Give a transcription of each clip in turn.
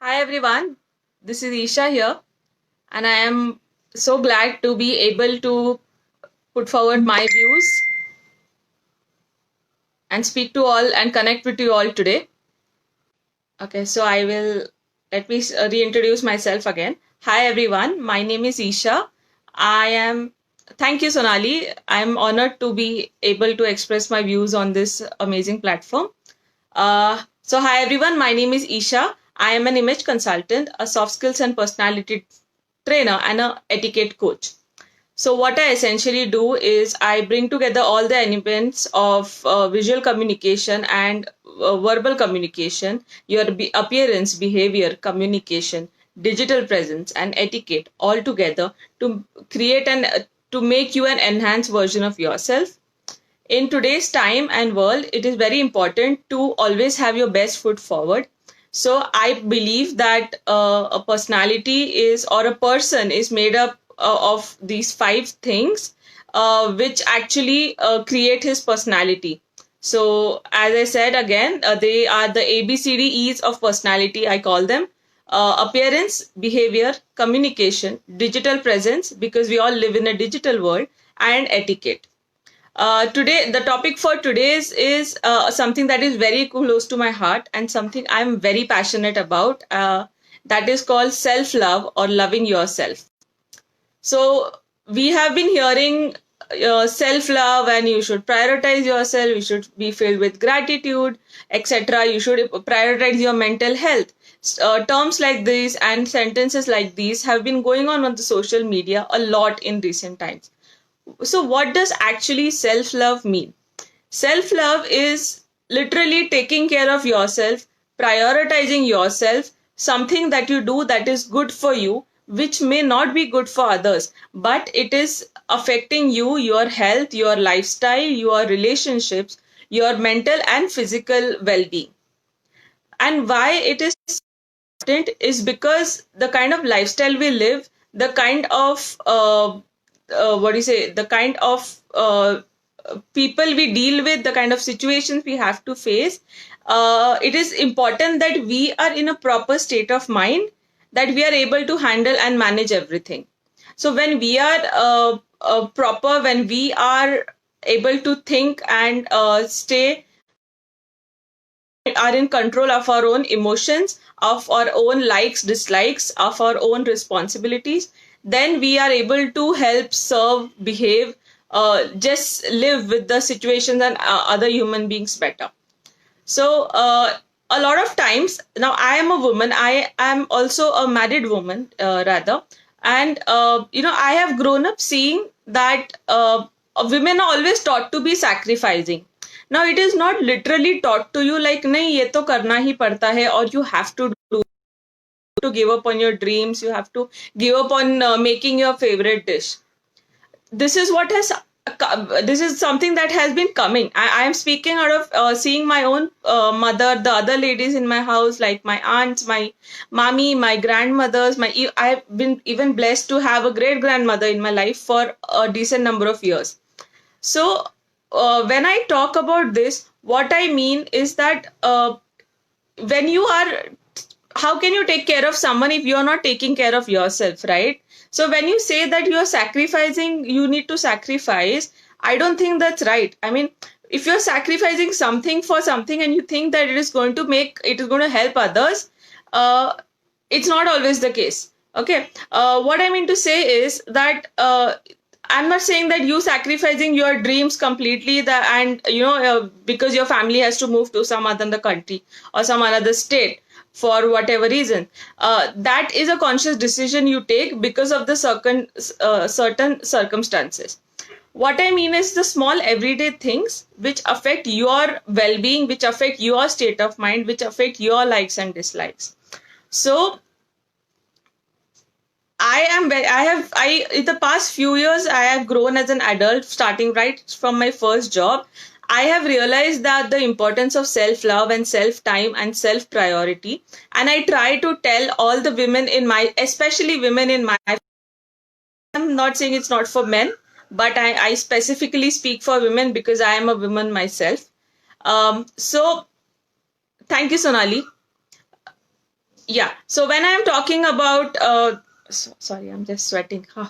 Hi everyone, this is Isha here, and I am so glad to be able to put forward my views and speak to all and connect with you all today. Okay, so I will let me reintroduce myself again. Hi everyone, my name is Isha. I am Thank you Sonali. I'm honored to be able to express my views on this amazing platform. Hi everyone, my name is Isha. I am an image consultant, a soft skills and personality trainer, and a etiquette coach. So what I essentially do is I bring together all the elements of visual communication and verbal communication, your appearance, behavior, communication, digital presence, and etiquette all together to create an to make you an enhanced version of yourself. In today's time and world, it is very important to always have your best foot forward. So I believe that a personality is or a person is made up of these five things, which actually create his personality. So as I said again, they are the ABCDEs of personality. I call them appearance, behavior, communication, digital presence, because we all live in a digital world, and etiquette. The topic for today's is something that is very close to my heart and something I'm very passionate about. That is called self love or loving yourself. So, we have been hearing self love and you should prioritize yourself, you should be filled with gratitude, etc. You should prioritize your mental health. Terms like these and sentences like these have been going on the social media a lot in recent times. So, what does actually self love mean? Self love is literally taking care of yourself, prioritizing yourself, something that you do that is good for you, which may not be good for others, but it is affecting you, your health, your lifestyle, your relationships, your mental and physical well being. And why it is important is because the kind of lifestyle we live, the kind of what do you say, the kind of people we deal with, the kind of situations we have to face, it is important that we are in a proper state of mind, that we are able to handle and manage everything. So when we are proper, when we are able to think and stay are in control of our own emotions, of our own likes, dislikes, of our own responsibilities, then we are able to help, serve, behave, just live with the situations and other human beings better. So, a lot of times, now I am a woman, I am also a married woman, rather, and I have grown up seeing that women are always taught to be sacrificing. Now, it is not literally taught to you like, nahi, ye to karna hi padta hai, or you have to give up on your dreams, you have to give up on making your favorite dish. This is what has this is something that has been coming. I am speaking out of seeing my own mother, the other ladies in my house, like my aunts, my mommy, my grandmothers. I've been even blessed to have a great grandmother in my life for a decent number of years. So when I talk about this, what I mean is that when you are how can you take care of someone if you're not taking care of yourself, right? So when you say that you're sacrificing, you need to sacrifice, I don't think that's right. I mean, if you're sacrificing something for something and you think that it is going to help others, uh, it's not always the case. Okay. What I mean to say is that I'm not saying that you sacrificing your dreams completely, because your family has to move to some other country or some another state for whatever reason. That is a conscious decision you take because of the certain circumstances. What I mean is the small everyday things which affect your well being, which affect your state of mind, which affect your likes and dislikes. So, in the past few years, I have grown as an adult, starting right from my first job. I have realized that the importance of self love and self time and self priority. And I try to tell all the women especially women in my, I'm not saying it's not for men, but I specifically speak for women because I am a woman myself. So, thank you, Sonali. Yeah. So when I'm talking about, sorry, I'm just sweating. Huh.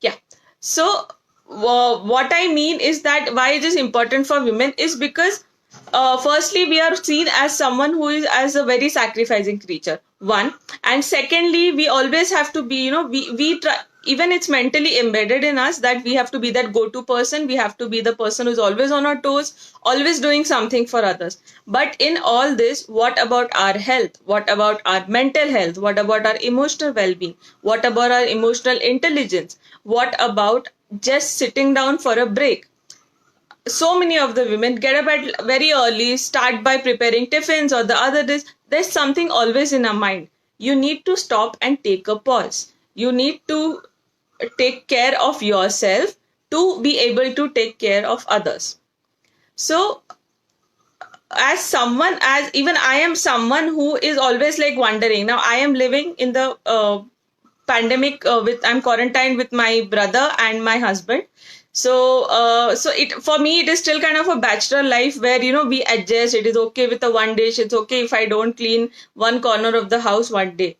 Yeah. So what I mean is that why it is important for women is because firstly we are seen as someone who is as a very sacrificing creature. One, and secondly we always have to be, we try, even it's mentally embedded in us that we have to be that go-to person. We have to be the person who's always on our toes, always doing something for others. But in all this, what about our health? What about our mental health? What about our emotional well-being? What about our emotional intelligence? What about just sitting down for a break? So many of the women get up at very early, start by preparing tiffins or the other days. There's something always in our mind. You need to stop and take a pause. You need to take care of yourself to be able to take care of others. So as someone, as even I am someone who is always like wondering. Now I am living in the pandemic with, I'm quarantined with my brother and my husband. So it, for me it is still kind of a bachelor life where we adjust. It is okay with a one dish. It's okay if I don't clean one corner of the house one day.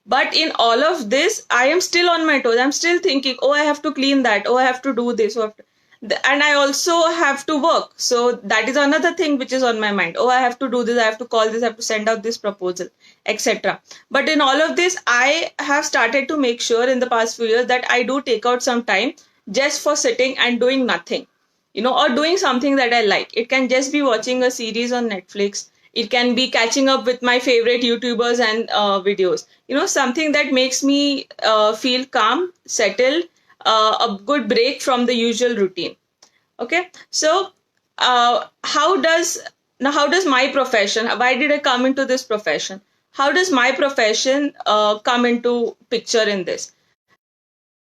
But in all of this, I am still on my toes. I'm still thinking, oh, I have to clean that. Oh, I have to do this. And I also have to work. So that is another thing which is on my mind. Oh, I have to do this. I have to call this. I have to send out this proposal, etc. But in all of this, I have started to make sure in the past few years that I do take out some time just for sitting and doing nothing, or doing something that I like. It can just be watching a series on Netflix. It can be catching up with my favorite YouTubers and videos. Something that makes me feel calm, settled, a good break from the usual routine. Okay, so how does my profession? Why did I come into this profession? How does my profession come into picture in this?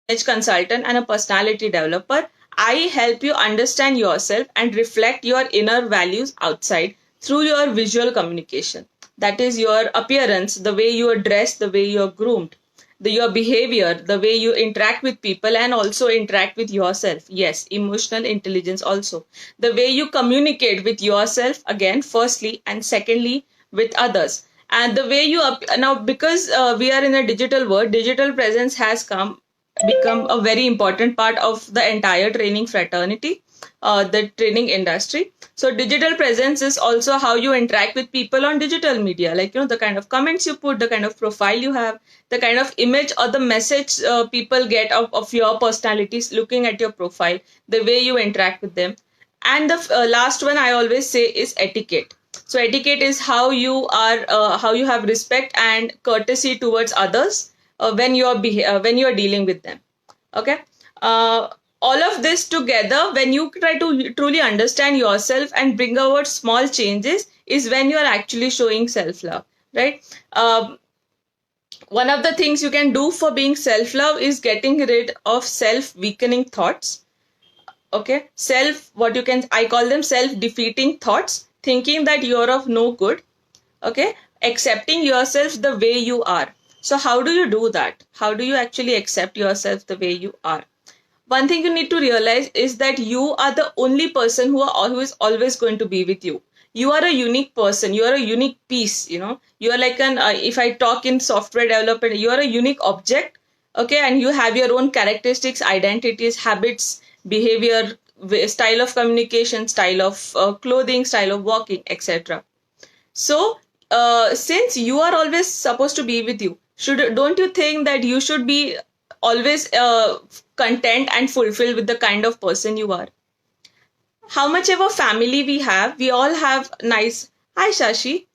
Image consultant and a personality developer. I help you understand yourself and reflect your inner values outside through your visual communication. That is your appearance, the way you are dressed, the way you are groomed, your behavior, the way you interact with people and also interact with yourself. Yes, emotional intelligence also. The way you communicate with yourself, again, firstly, and secondly, with others. And the way you now, because we are in a digital world, digital presence has become a very important part of the entire training fraternity, the training industry. So digital presence is also how you interact with people on digital media, like the kind of comments you put, the kind of profile you have, the kind of image or the message people get of your personalities looking at your profile, the way you interact with them. And the last one I always say is etiquette. So etiquette is how you are, how you have respect and courtesy towards others when you are dealing with them. Okay. uh, all of this together, when you try to truly understand yourself and bring about small changes, is when you are actually showing self love, right? One of the things you can do for being self love is getting rid of self weakening thoughts. Okay, self, what you can, I call them self defeating thoughts, thinking that you're of no good. Okay, accepting yourself the way you are. So how do you do that? How do you actually accept yourself the way you are? One thing you need to realize is that you are the only person who is always going to be with you. You are a unique person. You are a unique piece. You are like an if I talk in software development, you are a unique object. Okay, and you have your own characteristics, identities, habits, behavior, style of communication, style of clothing, style of walking, etc. So, since you are always supposed to be with you, don't you think that you should be always content and fulfilled with the kind of person you are? How much ever family we all have nice. Hi, Shashi.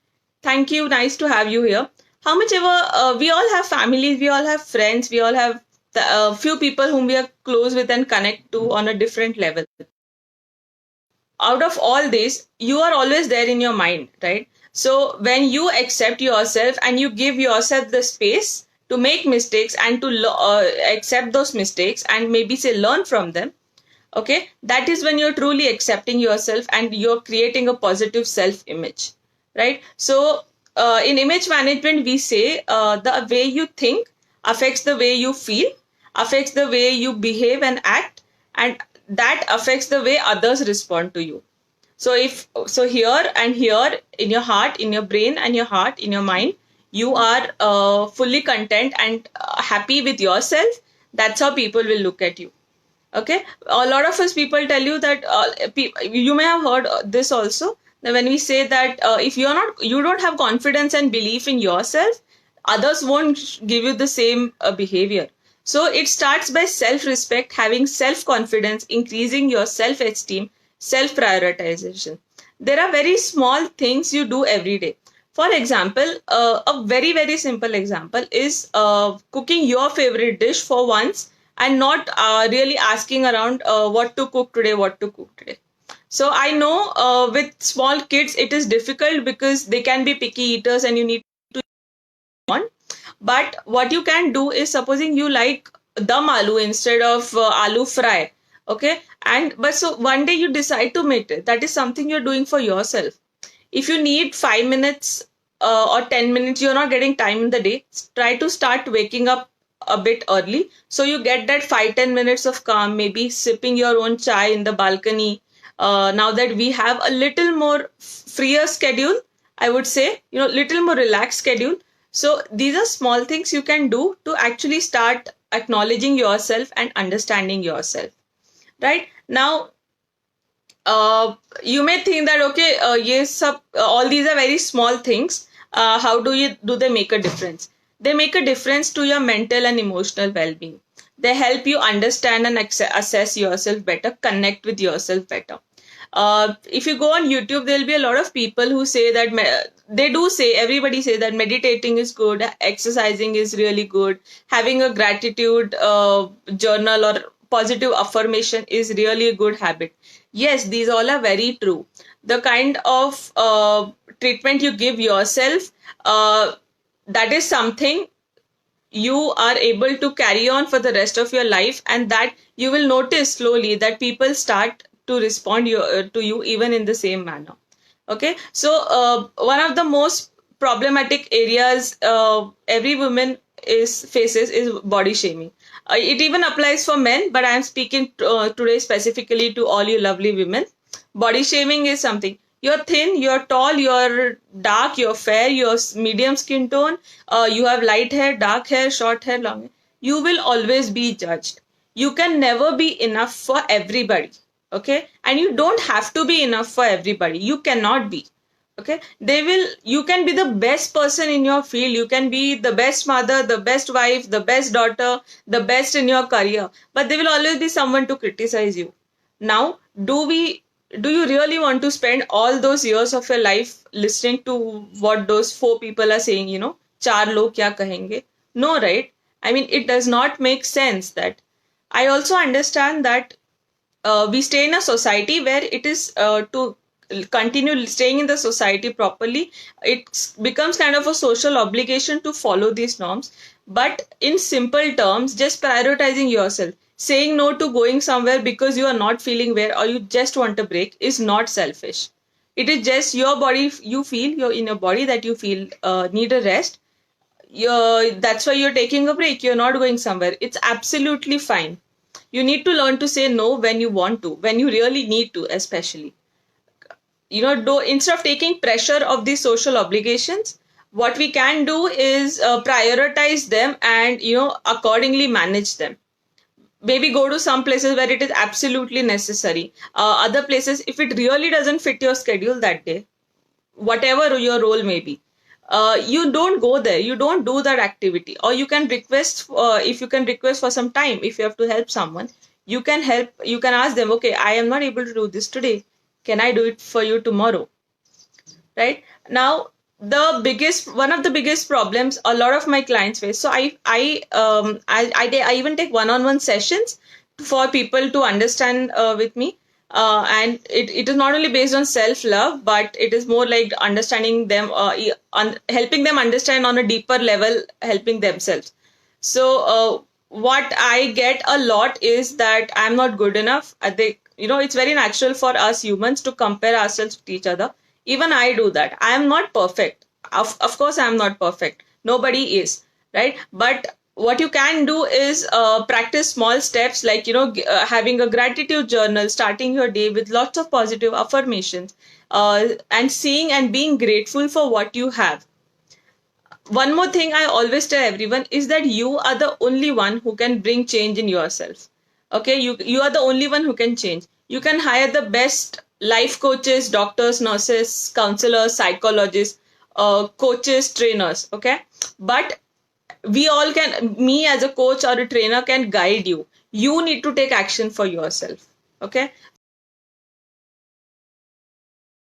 Thank you. Nice to have you here. How much ever we all have families, we all have friends, we all have the few people whom we are close with and connect to on a different level. Out of all this, you are always there in your mind, right? So when you accept yourself and you give yourself the space to make mistakes and to accept those mistakes and maybe say learn from them, okay, that is when you're truly accepting yourself and you're creating a positive self image, right? So in image management we say the way you think affects the way you feel, affects the way you behave and act, and that affects the way others respond to you. So if so, here and here, in your heart, in your brain and your heart, in your mind, you are fully content and happy with yourself, that's how people will look at you. Okay, a lot of us people tell you that you may have heard this also, that when we say that if you don't have confidence and belief in yourself, others won't give you the same behavior. So it starts by self respect, having self confidence, increasing your self esteem, self prioritization. There are very small things you do every day. For example, a very very simple example is cooking your favorite dish for once, and not really asking around what to cook today, what to cook today. So I know with small kids it is difficult because they can be picky eaters and you need to on. But what you can do is, supposing you like dum aloo instead of aloo fry, okay? And but so one day you decide to make it. That is something you're doing for yourself. If you need 5 minutes or 10 minutes, you're not getting time in the day, try to start waking up a bit early so you get that 5-10 minutes of calm, maybe sipping your own chai in the balcony. Now that we have a little more freer schedule, I would say, little more relaxed schedule. So these are small things you can do to actually start acknowledging yourself and understanding yourself. Right now, you may think that okay, yes, all these are very small things. How do they make a difference? They make a difference to your mental and emotional well-being. They help you understand and assess yourself better, connect with yourself better. If you go on YouTube, there'll be a lot of people who say that they do say, everybody say that meditating is good, exercising is really good, having a gratitude journal or positive affirmation is really a good habit. Yes, these all are very true. The kind of treatment you give yourself, that is something you are able to carry on for the rest of your life, and that you will notice slowly that people start to respond to you even in the same manner. Okay, so one of the most problematic areas every woman is faces is body shaming. It even applies for men, but I am speaking today specifically to all you lovely women. Body shaming is something. You're thin, you're tall, you're dark, you're fair, you're medium skin tone, you have light hair, dark hair, short hair, long hair. You will always be judged. You can never be enough for everybody. Okay, and you don't have to be enough for everybody. You cannot be. Okay, you can be the best person in your field, you can be the best mother, the best wife, the best daughter, the best in your career, but there will always be someone to criticize you. Now, do you really want to spend all those years of your life listening to what those four people are saying, char log kya kahenge? No, right? I mean, it does not make sense. That I also understand that we stay in a society where it is to continue staying in the society properly, it becomes kind of a social obligation to follow these norms. But in simple terms, just prioritizing yourself, saying no to going somewhere because you are not feeling well or you just want a break is not selfish. It is just your body, you feel your inner body that you feel need a rest. That's why you're taking a break, you're not going somewhere. It's absolutely fine. You need to learn to say no when you want to, when you really need to, especially. Instead of taking pressure of these social obligations, what we can do is prioritize them and, accordingly manage them. Maybe go to some places where it is absolutely necessary. Other places, if it really doesn't fit your schedule that day, whatever your role may be, you don't go there, you don't do that activity. Or you can request, if you can request for some time, if you have to help someone, you can ask them, okay, I am not able to do this today, can I do it for you tomorrow? Right now, one of the biggest problems a lot of my clients face. So I even take one-on-one sessions for people to understand with me, and it is not only based on self-love, but it is more like understanding them, helping them understand on a deeper level, helping themselves. So what I get a lot is that I'm not good enough. I think, it's very natural for us humans to compare ourselves with each other. Even I do that. I am not perfect. Of course, I am not perfect. Nobody is, right? But what you can do is practice small steps, like, having a gratitude journal, starting your day with lots of positive affirmations, and seeing and being grateful for what you have. one more thing I always tell everyone is that you are the only one who can bring change in yourself. Okay, you are the only one who can change. You can hire the best life coaches, doctors, nurses, counselors, psychologists, coaches, trainers. Okay, but we all can, me as a coach or a trainer can guide you. You need to take action for yourself. Okay,